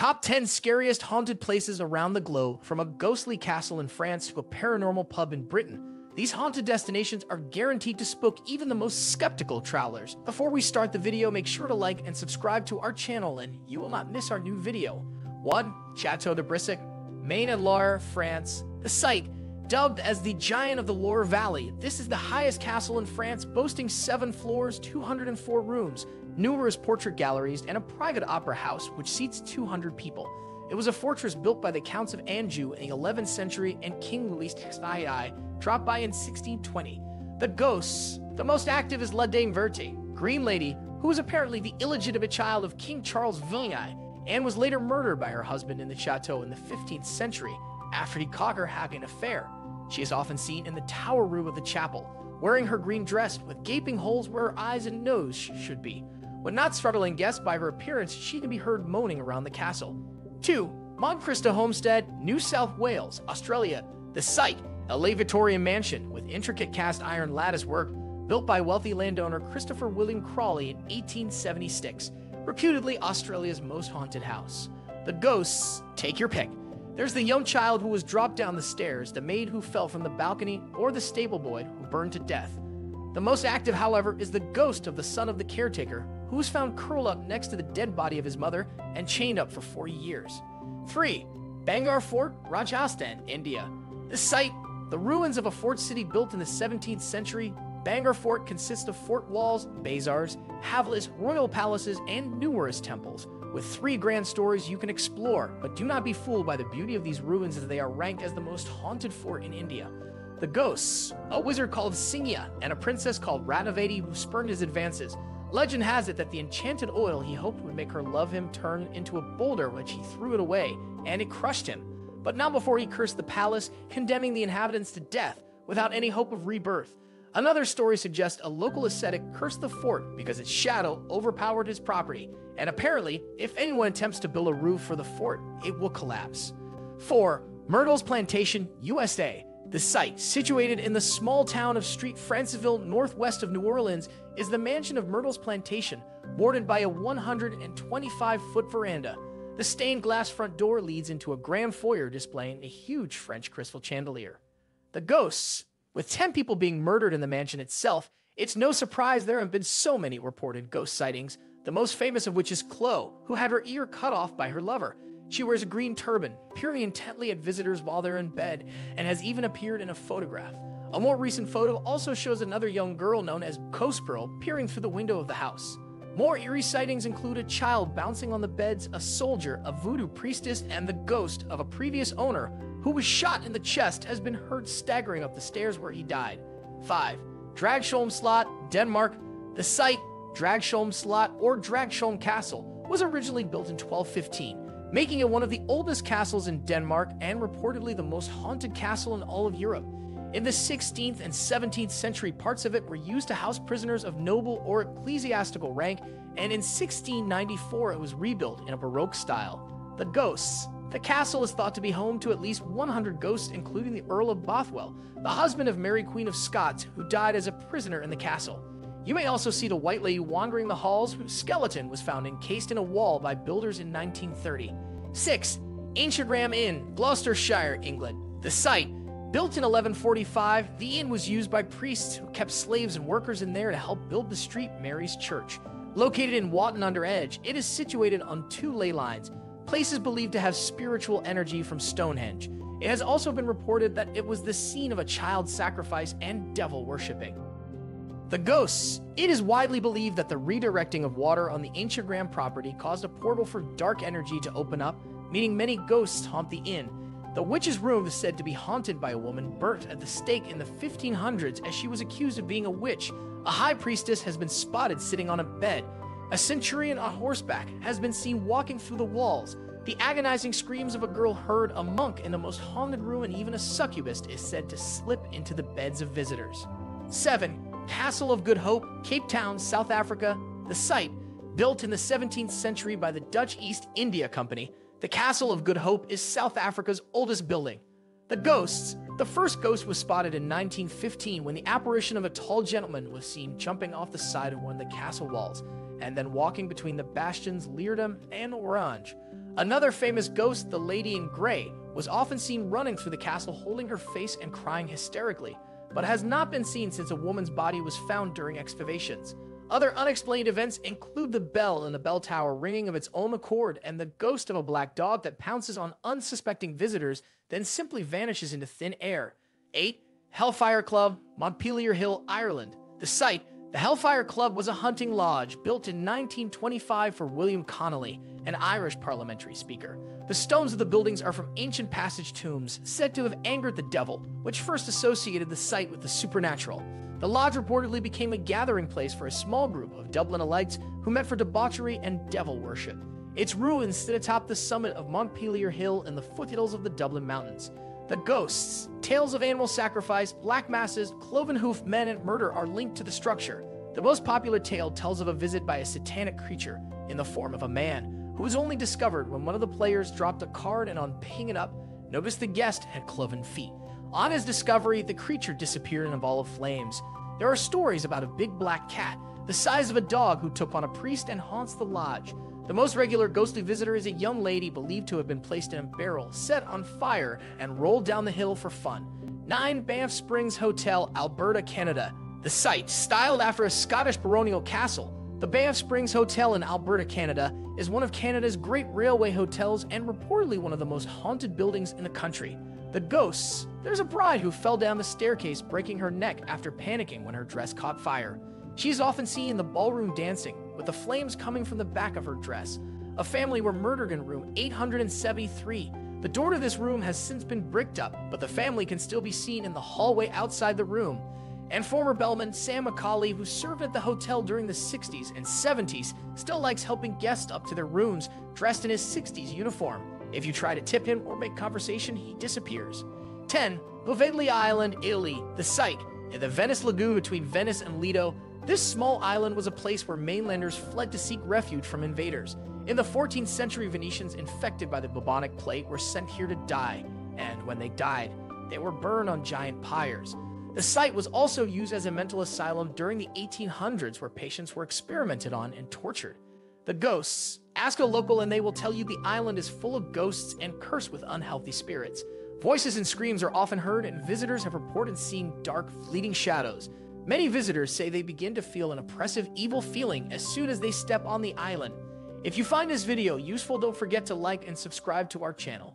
Top 10 scariest haunted places around the globe, from a ghostly castle in France to a paranormal pub in Britain. These haunted destinations are guaranteed to spook even the most skeptical travelers. Before we start the video, make sure to like and subscribe to our channel and you will not miss our new video. 1. Chateau de Brissac, Maine-et-Loire, France. The site, dubbed as the Giant of the Loire Valley, this is the highest castle in France, boasting 7 floors, 204 rooms, numerous portrait galleries, and a private opera house which seats 200 people. It was a fortress built by the Counts of Anjou in the 11th century, and King Louis XII dropped by in 1620. The ghosts. The most active is La Dame Verte, Green Lady, who was apparently the illegitimate child of King Charles Villiers and was later murdered by her husband in the chateau in the 15th century after he caught her having an affair. She is often seen in the tower room of the chapel, wearing her green dress with gaping holes where her eyes and nose should be. When not startling guests by her appearance, she can be heard moaning around the castle. 2. Mont Christa Homestead, New South Wales, Australia. The site, a late Victorian mansion with intricate cast iron lattice work built by wealthy landowner Christopher William Crawley in 1876, reputedly Australia's most haunted house. The ghosts, take your pick. There's the young child who was dropped down the stairs, the maid who fell from the balcony, or the stable boy who burned to death. The most active, however, is the ghost of the son of the caretaker, who was found curled up next to the dead body of his mother and chained up for 40 years. 3. Bangalore Fort, Rajasthan, India. The site, the ruins of a fort city built in the 17th century. Bangalore Fort consists of fort walls, bazaars, havelis, royal palaces, and numerous temples. With 3 grand stories you can explore, but do not be fooled by the beauty of these ruins, as they are ranked as the most haunted fort in India. The ghosts, a wizard called Singya and a princess called Ratnavati who spurned his advances. Legend has it that the enchanted oil he hoped would make her love him turned into a boulder when she threw it away, and it crushed him. But not before he cursed the palace, condemning the inhabitants to death without any hope of rebirth. Another story suggests a local ascetic cursed the fort because its shadow overpowered his property, and apparently, if anyone attempts to build a roof for the fort, it will collapse. 4. Myrtle's Plantation, USA. The site, situated in the small town of Street Franceville, northwest of New Orleans, is the mansion of Myrtle's Plantation, bordered by a 125-foot veranda. The stained glass front door leads into a grand foyer displaying a huge French crystal chandelier. The ghosts. With 10 people being murdered in the mansion itself, it's no surprise there have been so many reported ghost sightings, the most famous of which is Chloe, who had her ear cut off by her lover. She wears a green turban, peering intently at visitors while they're in bed, and has even appeared in a photograph. A more recent photo also shows another young girl known as Ghost Girl peering through the window of the house. More eerie sightings include a child bouncing on the beds, a soldier, a voodoo priestess, and the ghost of a previous owner who was shot in the chest has been heard staggering up the stairs where he died. 5. Dragsholm Slot, Denmark. The site, Dragsholm Slot or Dragsholm Castle, was originally built in 1215, making it one of the oldest castles in Denmark and reportedly the most haunted castle in all of Europe. In the 16th and 17th century, parts of it were used to house prisoners of noble or ecclesiastical rank, and in 1694 it was rebuilt in a Baroque style. The ghosts. The castle is thought to be home to at least 100 ghosts, including the Earl of Bothwell, the husband of Mary Queen of Scots, who died as a prisoner in the castle. You may also see the White Lady wandering the halls, whose skeleton was found encased in a wall by builders in 1930. 6. Ancient Ram Inn, Gloucestershire, England. The site, built in 1145, the inn was used by priests who kept slaves and workers in there to help build the Street Mary's Church. Located in Watton-under-Edge, it is situated on 2 ley lines, places believed to have spiritual energy from Stonehenge. It has also been reported that it was the scene of a child sacrifice and devil worshipping. The ghosts. It is widely believed that the redirecting of water on the ancient Ram property caused a portal for dark energy to open up, meaning many ghosts haunt the inn. The witch's room is said to be haunted by a woman burnt at the stake in the 1500s as she was accused of being a witch. A high priestess has been spotted sitting on a bed. A centurion on horseback has been seen walking through the walls. The agonizing screams of a girl heard, a monk in the most haunted room, and even a succubus is said to slip into the beds of visitors. 7. Castle of Good Hope, Cape Town, South Africa. The site, built in the 17th century by the Dutch East India Company, the Castle of Good Hope is South Africa's oldest building. The ghosts. The first ghost was spotted in 1915 when the apparition of a tall gentleman was seen jumping off the side of one of the castle walls and then walking between the bastions Leerdam and Orange. Another famous ghost, the Lady in Grey, was often seen running through the castle holding her face and crying hysterically, but has not been seen since a woman's body was found during excavations. Other unexplained events include the bell in the bell tower ringing of its own accord and the ghost of a black dog that pounces on unsuspecting visitors, then simply vanishes into thin air. 8. Hellfire Club, Montpelier Hill, Ireland. The site, the Hellfire Club, was a hunting lodge built in 1925 for William Connolly, an Irish parliamentary speaker. The stones of the buildings are from ancient passage tombs said to have angered the devil, which first associated the site with the supernatural. The lodge reportedly became a gathering place for a small group of Dublinites who met for debauchery and devil worship. Its ruins sit atop the summit of Montpelier Hill in the foothills of the Dublin Mountains. The ghosts, tales of animal sacrifice, black masses, cloven-hoofed men, and murder are linked to the structure. The most popular tale tells of a visit by a satanic creature in the form of a man who was only discovered when one of the players dropped a card and on picking it up, noticed the guest had cloven feet. On his discovery, the creature disappeared in a ball of flames. There are stories about a big black cat, the size of a dog, who took on a priest and haunts the lodge. The most regular ghostly visitor is a young lady believed to have been placed in a barrel, set on fire, and rolled down the hill for fun. 9. Banff Springs Hotel, Alberta, Canada. The site, styled after a Scottish baronial castle, the Banff Springs Hotel in Alberta, Canada, is one of Canada's great railway hotels and reportedly one of the most haunted buildings in the country. The ghosts. There's a bride who fell down the staircase, breaking her neck after panicking when her dress caught fire. She is often seen in the ballroom dancing, with the flames coming from the back of her dress. A family were murdered in room 873. The door to this room has since been bricked up, but the family can still be seen in the hallway outside the room. And former bellman Sam Macaulay, who served at the hotel during the 60s and 70s, still likes helping guests up to their rooms dressed in his 60s uniform. If you try to tip him or make conversation, he disappears. 10. Poveglia Island, Italy. The site, in the Venice Lagoon between Venice and Lido. This small island was a place where mainlanders fled to seek refuge from invaders. In the 14th century, Venetians infected by the bubonic plague were sent here to die, and when they died, they were burned on giant pyres. The site was also used as a mental asylum during the 1800s, where patients were experimented on and tortured. The ghosts. Ask a local and they will tell you the island is full of ghosts and cursed with unhealthy spirits. Voices and screams are often heard, and visitors have reported seeing dark, fleeting shadows. Many visitors say they begin to feel an oppressive, evil feeling as soon as they step on the island. If you find this video useful, don't forget to like and subscribe to our channel.